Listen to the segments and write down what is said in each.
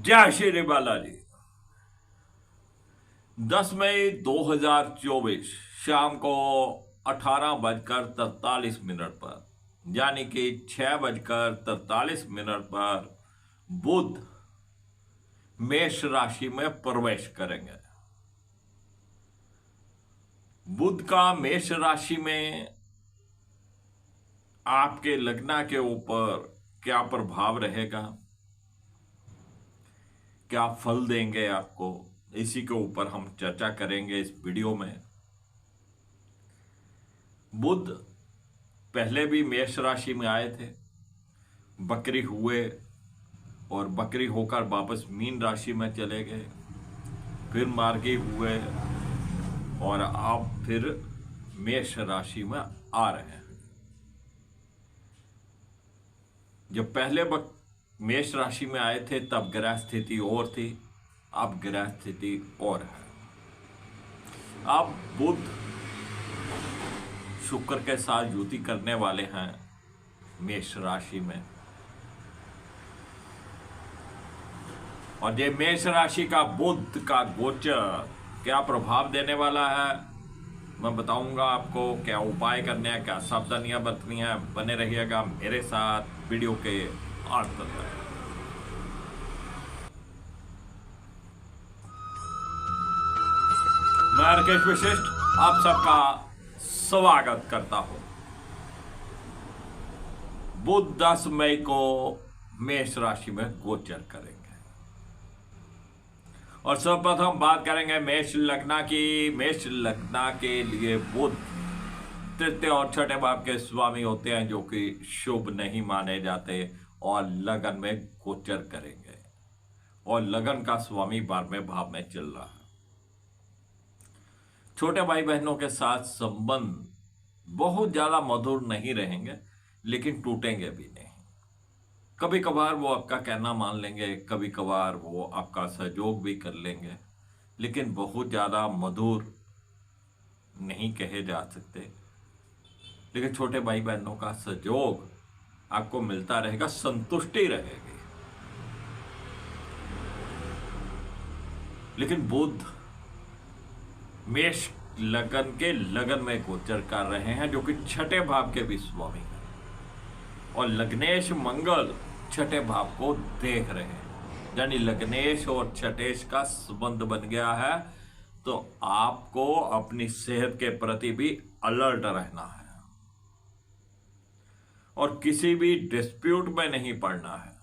जय श्री बालाजी। 10 मई 2024 शाम को 18:43 पर यानी कि 6:43 पर बुध मेष राशि में प्रवेश करेंगे। बुध का मेष राशि में आपके लग्न के ऊपर क्या प्रभाव रहेगा, क्या फल देंगे आपको, इसी के ऊपर हम चर्चा करेंगे इस वीडियो में। बुध पहले भी मेष राशि में आए थे, बकरी हुए और बकरी होकर वापस मीन राशि में चले गए, फिर मार्गी हुए और अब फिर मेष राशि में आ रहे हैं। जब पहले मेष राशि में आए थे तब ग्रह स्थिति और थी, अब ग्रह स्थिति और है। अब बुध शुक्र के साथ युति करने वाले हैं मेष राशि में, और ये मेष राशि का बुध का गोचर क्या प्रभाव देने वाला है मैं बताऊंगा आपको। क्या उपाय करने हैं, क्या सावधानियां बरतनी है, बने रहिएगा मेरे साथ वीडियो के अंत तक। मैं राकेश विशिष्ट आप सबका स्वागत करता हूं। बुध 10 मई को मेष राशि में गोचर करेंगे और सर्वप्रथम बात करेंगे मेष लग्न की। मेष लग्न के लिए बुध तृतीय और छठे भाव के स्वामी होते हैं, जो कि शुभ नहीं माने जाते, और लगन में गोचर करेंगे और लगन का स्वामी 12वें भाव में चल रहा है। छोटे भाई बहनों के साथ संबंध बहुत ज्यादा मधुर नहीं रहेंगे, लेकिन टूटेंगे भी नहीं। कभी कभार वो आपका कहना मान लेंगे, कभी कभार वो आपका सहयोग भी कर लेंगे, लेकिन बहुत ज्यादा मधुर नहीं कहे जा सकते। लेकिन छोटे भाई बहनों का सहयोग आपको मिलता रहेगा, संतुष्टि रहेगी। लेकिन बुध मेष लगन के लगन में गोचर कर रहे हैं, जो कि छठे भाव के भी स्वामी हैं, और लग्नेश मंगल छठे भाव को देख रहे हैं, यानी लग्नेश और छठेश का संबंध बन गया है। तो आपको अपनी सेहत के प्रति भी अलर्ट रहना है और किसी भी डिस्प्यूट में नहीं पड़ना है,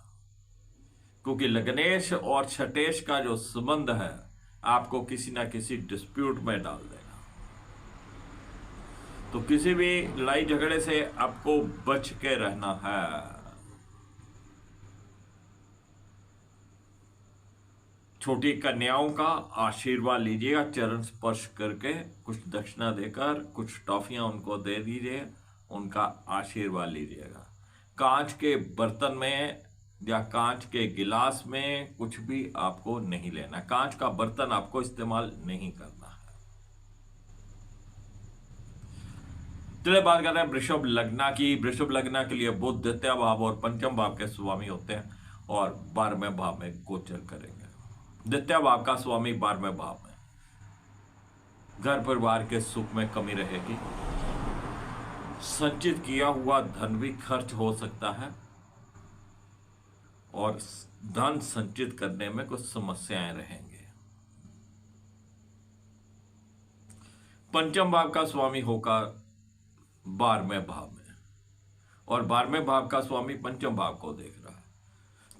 क्योंकि लग्नेश और छठेश का जो संबंध है आपको किसी ना किसी डिस्प्यूट में डाल देगा। तो किसी भी लड़ाई झगड़े से आपको बच के रहना है। छोटी कन्याओं का आशीर्वाद लीजिएगा, चरण स्पर्श करके कुछ दक्षिणा देकर कुछ टॉफियां उनको दे दीजिए, उनका आशीर्वाद लीजिएगा। कांच के बर्तन में या कांच के गिलास में कुछ भी आपको नहीं लेना, कांच का बर्तन आपको इस्तेमाल नहीं करना है। चलिए बात करते हैं वृषभ लग्न की। वृषभ लग्न के लिए बुध द्वितीय भाव और पंचम भाव के स्वामी होते हैं और 12वें भाव में गोचर करेंगे। द्वितीय भाव का स्वामी 12वें भाव में, घर परिवार के सुख में कमी रहेगी, संचित किया हुआ धन भी खर्च हो सकता है और धन संचित करने में कुछ समस्याएं रहेंगे। पंचम भाव का स्वामी होकर 12वें भाव में, और 12वें भाव का स्वामी पंचम भाव को देख रहा है।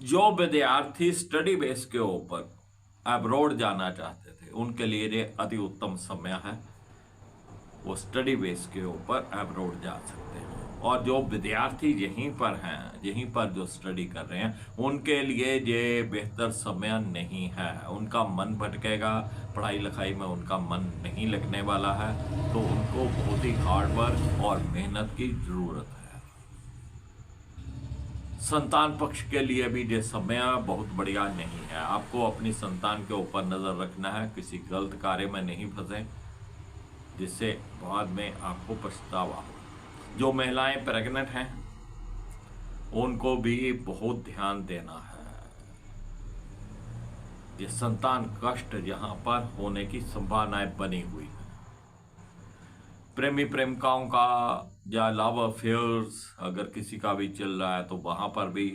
जो विद्यार्थी स्टडी बेस के ऊपर अब्रॉड जाना चाहते थे, उनके लिए ये अति उत्तम समय है, वो स्टडी बेस के ऊपर अब्रॉड जा सकते हैं। और जो विद्यार्थी यहीं पर हैं, यहीं पर जो स्टडी कर रहे हैं, उनके लिए ये बेहतर समय नहीं है। उनका मन भटकेगा, पढ़ाई लिखाई में उनका मन नहीं लगने वाला है, तो उनको बहुत ही हार्ड वर्क और मेहनत की जरूरत है। संतान पक्ष के लिए भी ये समय बहुत बढ़िया नहीं है। आपको अपनी संतान के ऊपर नजर रखना है, किसी गलत कार्य में नहीं फंसे जिससे बाद में आपको पछतावा हो। जो महिलाएं प्रेग्नेंट हैं उनको भी बहुत ध्यान देना है। ये संतान कष्ट यहाँ पर होने की संभावनाएं बनी हुई है। प्रेमी प्रेमिकाओं का या लव अफेयर्स अगर किसी का भी चल रहा है तो वहां पर भी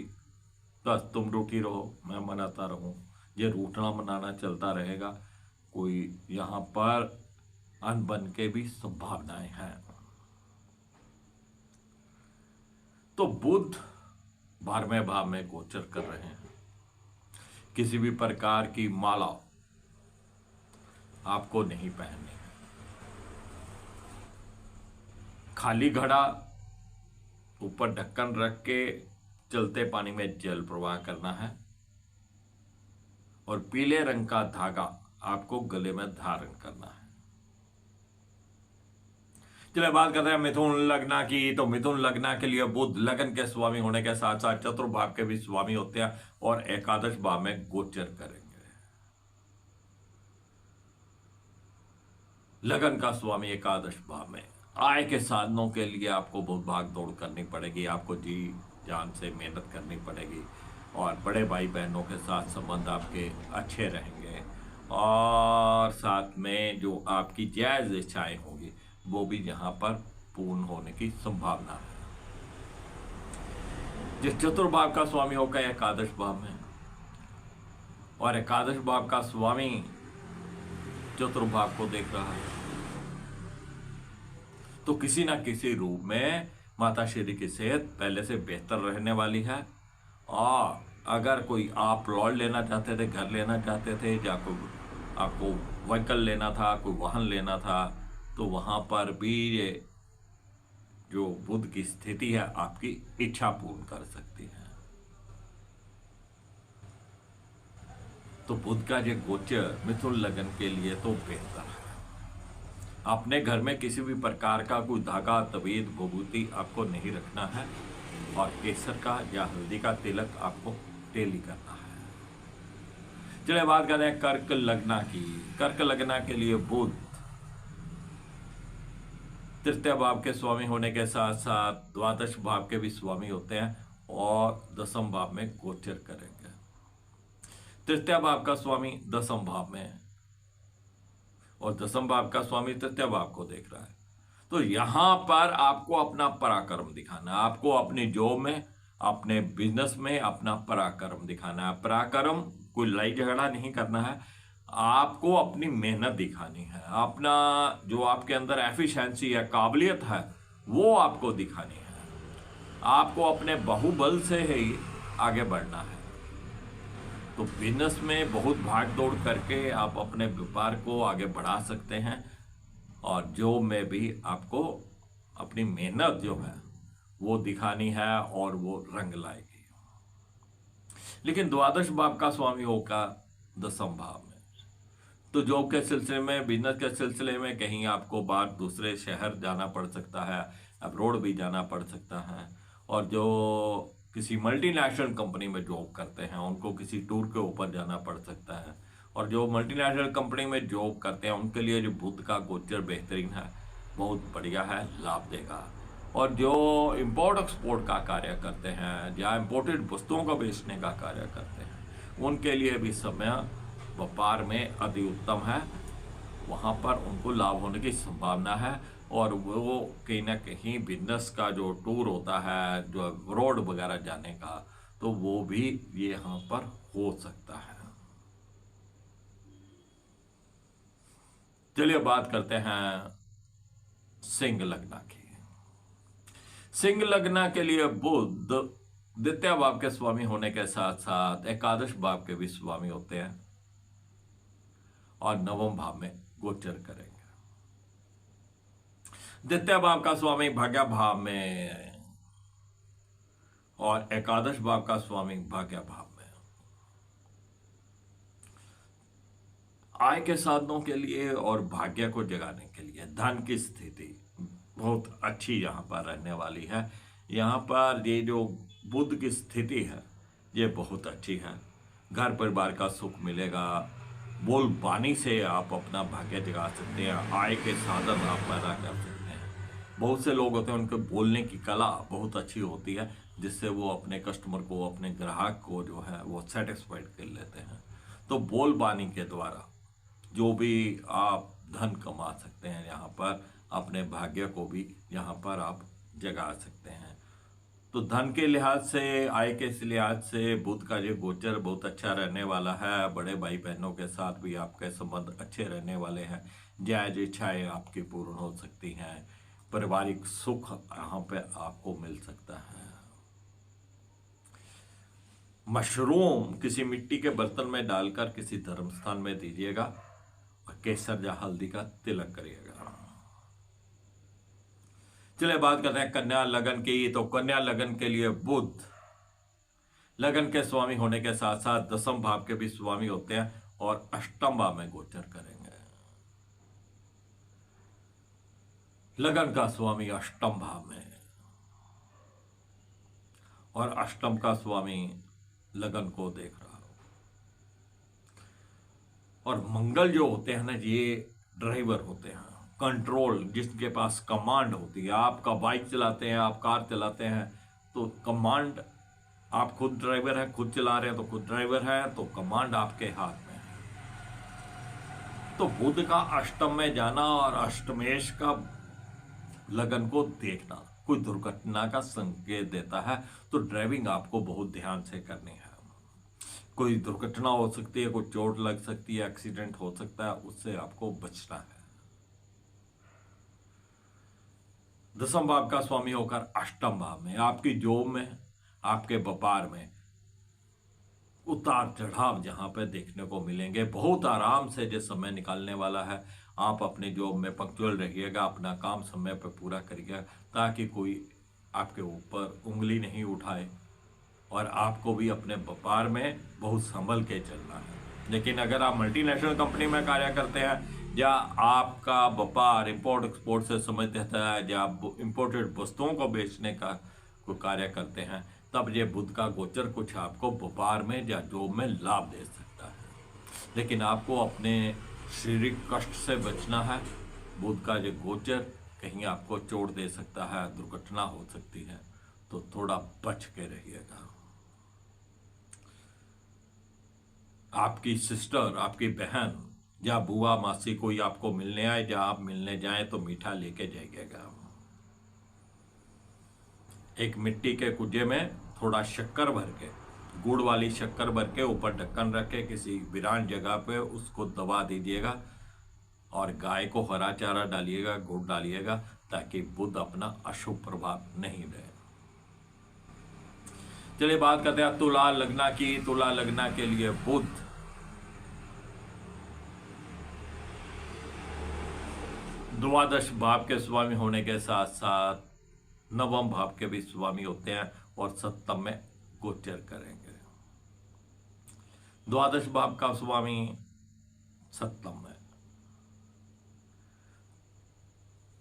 बस तुम रूठी रहो, मैं मनाता रहूं, ये रूठना मनाना चलता रहेगा। कोई यहाँ पर अनबन के भी संभावनाएं हैं। तो बुध 12वें भाव में गोचर कर रहे हैं। किसी भी प्रकार की माला आपको नहीं पहननी है। खाली घड़ा ऊपर ढक्कन रख के चलते पानी में जल प्रवाह करना है और पीले रंग का धागा आपको गले में धारण करना है। चलिए बात करते हैं मिथुन लग्न की। तो मिथुन लग्न के लिए बुध लगन के स्वामी होने के साथ साथ चतुर्भाव के भी स्वामी होते हैं और एकादश भाव में गोचर करेंगे। लगन का स्वामी एकादश भाव में। आय के साधनों के लिए आपको बहुत भाग दौड़ करनी पड़ेगी, आपको जी जान से मेहनत करनी पड़ेगी और बड़े भाई बहनों के साथ संबंध आपके अच्छे रहेंगे और साथ में जो आपकी जायज इच्छाएं होंगी वो भी यहाँ पर पूर्ण होने की संभावना है। जिस चतुर्भाव का स्वामी होगा एकादश भाव में और एकादश भाव का स्वामी चतुर्भाव को देख रहा है तो किसी ना किसी रूप में माता श्री की सेहत पहले से बेहतर रहने वाली है। और अगर कोई आप प्लॉट लेना चाहते थे, घर लेना चाहते थे या कोई आपको व्हीकल लेना था, कोई वाहन लेना था, तो वहां पर भी ये जो बुध की स्थिति है आपकी इच्छा पूर्ण कर सकती है। तो बुध का ये गोचर मिथुन लगन के लिए तो बेहतर है। अपने घर में किसी भी प्रकार का कोई धागा, तबीयत, विभूति आपको नहीं रखना है और केसर का या हल्दी का तिलक आपको डेली करना है। चलिए बात करते हैं कर्क लग्न की। कर्क लग्न के लिए बुध तृतीय भाव के स्वामी होने के साथ साथ द्वादश भाव के भी स्वामी होते हैं और दसम भाव में गोचर करेंगे। तृतीय भाव का स्वामी दसम भाव में और दसम भाव का स्वामी तृतीय भाव को देख रहा है। तो यहां पर आपको अपना पराक्रम दिखाना है, आपको अपनी जॉब में, अपने बिजनेस में अपना पराक्रम दिखाना है। पराक्रम कोई लड़ाई झगड़ा नहीं करना है, आपको अपनी मेहनत दिखानी है, अपना जो आपके अंदर एफिशिएंसी है, काबिलियत है, वो आपको दिखानी है। आपको अपने बाहुबल से ही आगे बढ़ना है। तो बिजनेस में बहुत भाग दौड़ करके आप अपने व्यापार को आगे बढ़ा सकते हैं और जॉब में भी आपको अपनी मेहनत जो है वो दिखानी है और वो रंग लाएगी। लेकिन द्वादश भाव का स्वामी होगा दसम भाव में। तो जॉब के सिलसिले में, बिजनेस के सिलसिले में कहीं आपको बाहर दूसरे शहर जाना पड़ सकता है, अब्रॉड भी जाना पड़ सकता है। और जो किसी मल्टीनेशनल कंपनी में जॉब करते हैं उनको किसी टूर के ऊपर जाना पड़ सकता है। और जो मल्टीनेशनल कंपनी में जॉब करते हैं उनके लिए जो बुध का गोचर बेहतरीन है, बहुत बढ़िया है, लाभ देगा। और जो इंपोर्ट एक्सपोर्ट का कार्य करते हैं या इंपोर्टेड वस्तुओं को बेचने का कार्य करते हैं उनके लिए भी समय व्यापार में अति उत्तम है, वहाँ पर उनको लाभ होने की संभावना है। और वो कहीं ना कहीं बिजनेस का जो टूर होता है, जो रोड वगैरह जाने का, तो वो भी ये यहाँ पर हो सकता है। चलिए बात करते हैं सिंह लग्न की। सिंह लग्न के लिए बुध द्वितीय भाव के स्वामी होने के साथ साथ एकादश भाव के भी स्वामी होते हैं और नवम भाव में गोचर करेंगे। द्वितीय भाव का स्वामी भाग्य भाव में और एकादश भाव का स्वामी भाग्य भाव में। आय के साधनों के लिए और भाग्य को जगाने के लिए धन की स्थिति बहुत अच्छी यहाँ पर रहने वाली है। यहाँ पर ये जो बुध की स्थिति है ये बहुत अच्छी है। घर परिवार का सुख मिलेगा, बोल बानी से आप अपना भाग्य जगा सकते हैं, आय के साधन आप पैदा कर सकते हैं। बहुत से लोग होते हैं उनके बोलने की कला बहुत अच्छी होती है जिससे वो अपने कस्टमर को, अपने ग्राहक को जो है वो सेटिस्फाइड कर लेते हैं। तो बोलबानी के द्वारा जो भी आप धन कमा सकते हैं, यहाँ पर अपने भाग्य को भी यहाँ पर आप जगा सकते हैं। तो धन के लिहाज से, आय के लिहाज से बुध का ये गोचर बहुत अच्छा रहने वाला है। बड़े भाई बहनों के साथ भी आपके संबंध अच्छे रहने वाले हैं। जायज इच्छाएं आपकी पूर्ण हो सकती हैं। पारिवारिक सुख यहाँ पे आपको मिल सकता है। मशरूम किसी मिट्टी के बर्तन में डालकर किसी धर्म स्थान में दीजिएगा और केसर या हल्दी का तिलक करिएगा। चलिए बात करते हैं कन्या लगन की। तो कन्या लगन के लिए बुध लगन के स्वामी होने के साथ साथ दसम भाव के भी स्वामी होते हैं और अष्टम भाव में गोचर करेंगे। लगन का स्वामी अष्टम भाव में और अष्टम का स्वामी लगन को देख रहा हो। और मंगल जो होते हैं ना, ये ड्राइवर होते हैं, कंट्रोल, जिसके पास कमांड होती है। आपका बाइक चलाते हैं, आप कार चलाते हैं, तो कमांड, आप खुद ड्राइवर हैं, खुद चला रहे हैं तो खुद ड्राइवर हैं, तो कमांड आपके हाथ में है। तो बुध का अष्टम में जाना और अष्टमेश का लगन को देखना कोई दुर्घटना का संकेत देता है। तो ड्राइविंग आपको बहुत ध्यान से करनी है। कोई दुर्घटना हो सकती है, कोई चोट लग सकती है, एक्सीडेंट हो सकता है, उससे आपको बचना है। दसम भाव का स्वामी होकर अष्टम भाव में आपकी जॉब में, आपके व्यापार में उतार चढ़ाव जहां पे देखने को मिलेंगे। बहुत आराम से जो समय निकालने वाला है, आप अपने जॉब में पंक्चुअल रहिएगा, अपना काम समय पर पूरा करिएगा ताकि कोई आपके ऊपर उंगली नहीं उठाए। और आपको भी अपने व्यापार में बहुत संभल के चलना है। लेकिन अगर आप मल्टीनेशनल कंपनी में कार्य करते हैं या आपका व्यापार इंपोर्ट एक्सपोर्ट से संबंधित है या आप इंपोर्टेड वस्तुओं को बेचने का कोई कार्य करते हैं, तब ये बुध का गोचर कुछ आपको व्यापार में या जॉब में लाभ दे सकता है। लेकिन आपको अपने शारीरिक कष्ट से बचना है। बुध का ये गोचर कहीं आपको चोट दे सकता है, दुर्घटना हो सकती है, तो थोड़ा बच के रहिएगा। आपकी सिस्टर, आपकी बहन या बुआ मासी कोई आपको मिलने आए या आप मिलने जाएं तो मीठा लेके जाइएगा। एक मिट्टी के कुजे में थोड़ा शक्कर भर के, गुड़ वाली शक्कर भर के ऊपर ढक्कन रख के किसी वीरान जगह पे उसको दबा दीजिएगा और गाय को हरा चारा डालिएगा, गुड़ डालिएगा, ताकि बुध अपना अशुभ प्रभाव नहीं रहे। चलिए बात करते हैं तुला लग्ना की। तुला लग्ना के लिए बुध द्वादश भाव के स्वामी होने के साथ साथ नवम भाव के भी स्वामी होते हैं और सप्तम में गोचर करेंगे। द्वादश भाव का स्वामी सप्तम में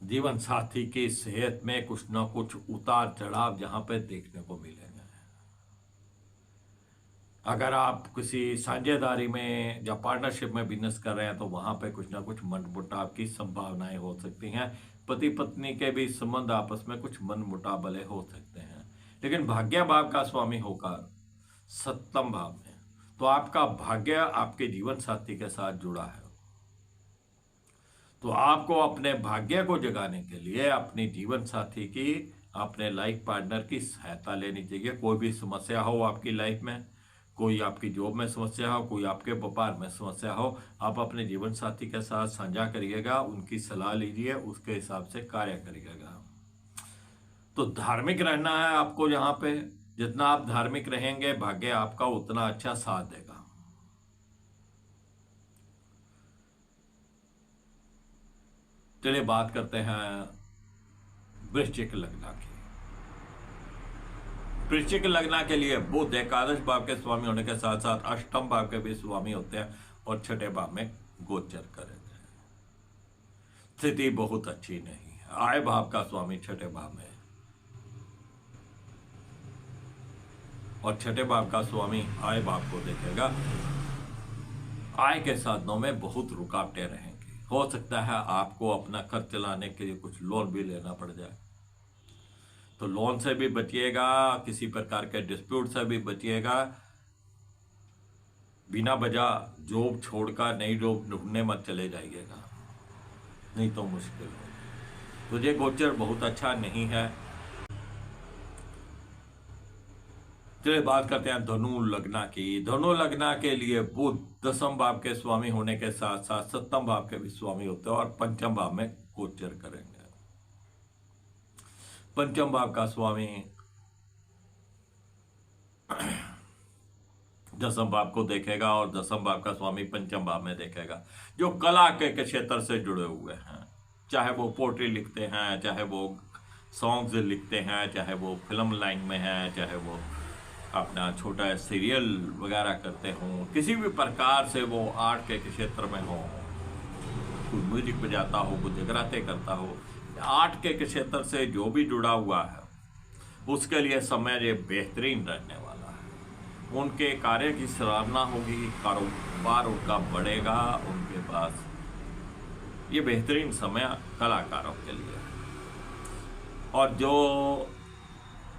जीवन साथी की सेहत में कुछ ना कुछ उतार चढ़ाव जहां पे देखने को मिलेंगे। अगर आप किसी साझेदारी में या पार्टनरशिप में बिजनेस कर रहे हैं तो वहां पे कुछ ना कुछ मनमुटाव की संभावनाएं हो सकती हैं। पति पत्नी के भी संबंध आपस में कुछ मनमुटावले हो सकते हैं। लेकिन भाग्य भाव का स्वामी होकर सप्तम भाव में, तो आपका भाग्य आपके जीवन साथी के साथ जुड़ा है। तो आपको अपने भाग्य को जगाने के लिए अपनी जीवन साथी की, अपने लाइफ पार्टनर की सहायता लेनी चाहिए। कोई भी समस्या हो आपकी लाइफ में, कोई आपकी जॉब में समस्या हो, कोई आपके व्यापार में समस्या हो, आप अपने जीवन साथी के साथ साझा करिएगा, उनकी सलाह लीजिए, उसके हिसाब से कार्य करिएगा। तो धार्मिक रहना है आपको। यहाँ पे जितना आप धार्मिक रहेंगे, भाग्य आपका उतना अच्छा साथ देगा। चलिए बात करते हैं वृश्चिक लग्न की। वृश्चिक लग्न के लिए बुध एकादश भाव के स्वामी होने के साथ साथ अष्टम भाव के भी स्वामी होते हैं और छठे भाव में गोचर करेंगे। स्थिति बहुत अच्छी नहीं है। आय भाव का स्वामी छठे भाव में और छठे भाव का स्वामी आय भाव को देखेगा। आय के साधनों में बहुत रुकावटें रहेंगी। हो सकता है आपको अपना खर्च चलाने के लिए कुछ लोन भी लेना पड़ जाए, तो लोन से भी बचिएगा, किसी प्रकार के डिस्प्यूट से भी बचिएगा। बिना वजह जॉब छोड़कर नई जॉब ढूंढने मत चले जाइएगा, नहीं तो मुश्किल हो। तो ये गोचर बहुत अच्छा नहीं है। चलिए बात करते हैं धनु लग्न की। धनु लग्न के लिए बुध दसम भाव के स्वामी होने के साथ साथ सप्तम भाव के भी स्वामी होते हैं और पंचम भाव में गोचर करेंगे। पंचम भाव का स्वामी दसम भाव को देखेगा और दसम भाव का स्वामी पंचम भाव में देखेगा। जो कला के क्षेत्र से जुड़े हुए हैं, चाहे वो पोट्री लिखते हैं, चाहे वो सॉन्ग्स लिखते हैं, चाहे वो फिल्म लाइन में है, चाहे वो अपना छोटा सीरियल वगैरह करते हों, किसी भी प्रकार से वो आर्ट के क्षेत्र में हो, कोई म्यूजिक बजाता हो, कोई जगराते करता हो, आर्ट के क्षेत्र से जो भी जुड़ा हुआ है, उसके लिए समय ये बेहतरीन रहने वाला है। उनके कार्य की सराहना होगी, कारोबार उनका बढ़ेगा, उनके पास ये बेहतरीन समय कलाकारों के लिए। और जो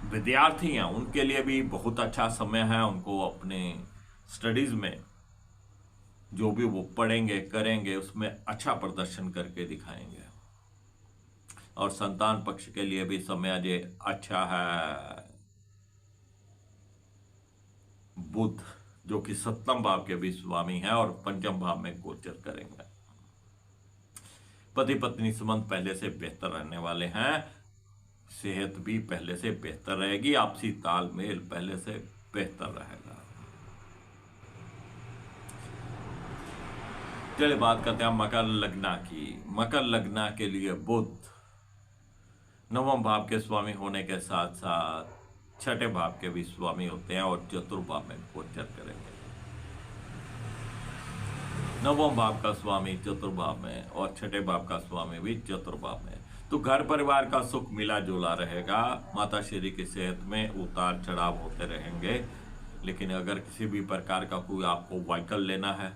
विद्यार्थी हैं उनके लिए भी बहुत अच्छा समय है। उनको अपने स्टडीज में जो भी वो पढ़ेंगे करेंगे उसमें अच्छा प्रदर्शन करके दिखाएंगे। और संतान पक्ष के लिए भी समय अजय अच्छा है। बुध जो कि सप्तम भाव के भी स्वामी हैं और पंचम भाव में गोचर करेंगे। पति पत्नी संबंध पहले से बेहतर रहने वाले हैं। सेहत भी पहले से बेहतर रहेगी। आपसी तालमेल पहले से बेहतर रहेगा। चलिए बात करते हैं मकर लग्न की। मकर लग्न के लिए बुध नवम भाव के स्वामी होने के साथ साथ छठे भाव के भी स्वामी होते हैं और चतुर्भाव में गोचर करेंगे। नवम भाव का स्वामी चतुर्भाव में और छठे भाव का स्वामी भी चतुर्भाव में। तो घर परिवार का सुख मिला जुला रहेगा। माता श्री की सेहत में उतार चढ़ाव होते रहेंगे। लेकिन अगर किसी भी प्रकार का कोई आपको व्हीकल लेना है,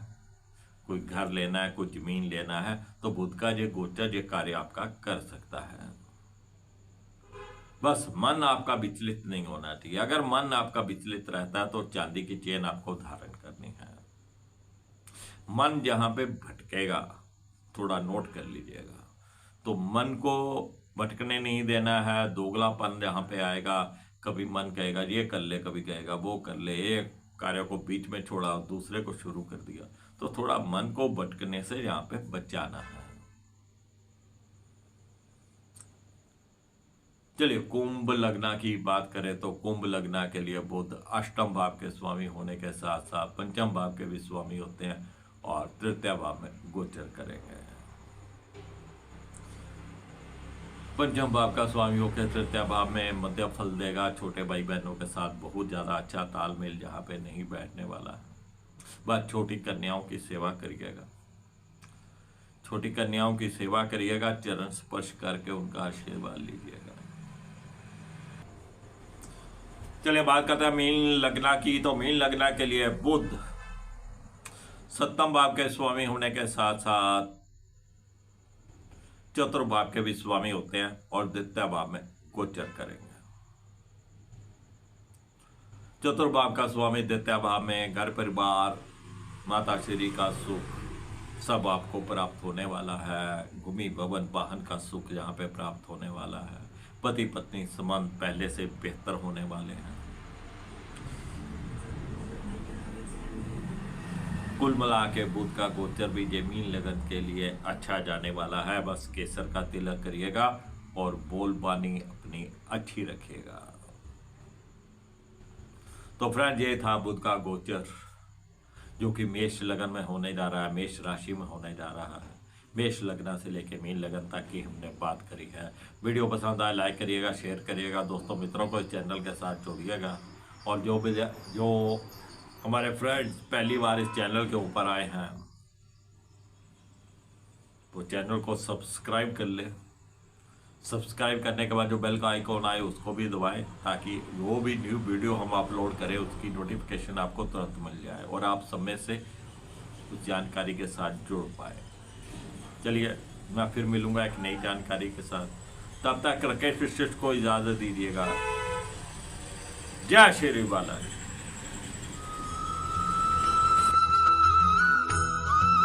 कोई घर लेना है, कोई जमीन लेना है, तो बुध का ये गोचर ये कार्य आपका कर सकता है। बस मन आपका विचलित नहीं होना चाहिए। अगर मन आपका विचलित रहता है तो चांदी की चेन आपको धारण करनी है। मन जहां पे भटकेगा थोड़ा नोट कर लीजिएगा। तो मन को भटकने नहीं देना है। दोगलापन जहां पे आएगा, कभी मन कहेगा ये कर ले, कभी कहेगा वो कर ले, एक कार्य को बीच में छोड़ा दूसरे को शुरू कर दिया। तो थोड़ा मन को भटकने से यहाँ पे बचाना है। चलिए कुंभ लग्न की बात करें तो कुंभ लग्न के लिए बुध अष्टम भाव के स्वामी होने के साथ साथ पंचम भाव के भी स्वामी होते हैं और तृतीय भाव में गोचर करेंगे। पंचम भाव का स्वामी होकर तृतीय भाव में मध्य फल देगा। छोटे भाई बहनों के साथ बहुत ज्यादा अच्छा तालमेल जहां पे नहीं बैठने वाला है। बस छोटी कन्याओं की सेवा करिएगा। छोटी कन्याओं की सेवा करिएगा, चरण स्पर्श करके उनका आशीर्वाद लीजिएगा। चलिए बात करते हैं मीन लग्न की। तो मीन लग्न के लिए बुध सप्तम भाव के स्वामी होने के साथ साथ चतुर्भाव के भी स्वामी होते हैं और द्वितीय भाव में गोचर करेंगे। चतुर्भाव का स्वामी द्वितीय भाव में घर परिवार माता श्री का सुख सब आपको प्राप्त होने वाला है। भूमि भवन वाहन का सुख यहाँ पे प्राप्त होने वाला है। पति पत्नी संबंध पहले से बेहतर होने वाले हैं। कुल मिला के बुध का गोचर भी मीन लगन के लिए अच्छा जाने वाला है। बस केसर का तिलक करिएगा और बोलबानी अपनी अच्छी रखिएगा। तो फ्रेंड ये था बुध का गोचर जो कि मेष लगन में होने जा रहा है, मेष राशि में होने जा रहा है। मेष लग्न से लेके मीन लगन तक की हमने बात करी है। वीडियो पसंद आए लाइक करिएगा, शेयर करिएगा, दोस्तों मित्रों को इस चैनल के साथ जोड़िएगा। और जो हमारे फ्रेंड्स पहली बार इस चैनल के ऊपर आए हैं वो चैनल को सब्सक्राइब कर ले। सब्सक्राइब करने के बाद जो बेल का आइकॉन आए उसको भी दबाएं ताकि वो भी न्यू वीडियो हम अपलोड करें उसकी नोटिफिकेशन आपको तुरंत मिल जाए और आप समय से उस जानकारी के साथ जुड़ पाए। चलिए मैं फिर मिलूंगा एक नई जानकारी के साथ। तब तक राकेश विशिष्ट को इजाज़त दीजिएगा। जय श्री बालाजी।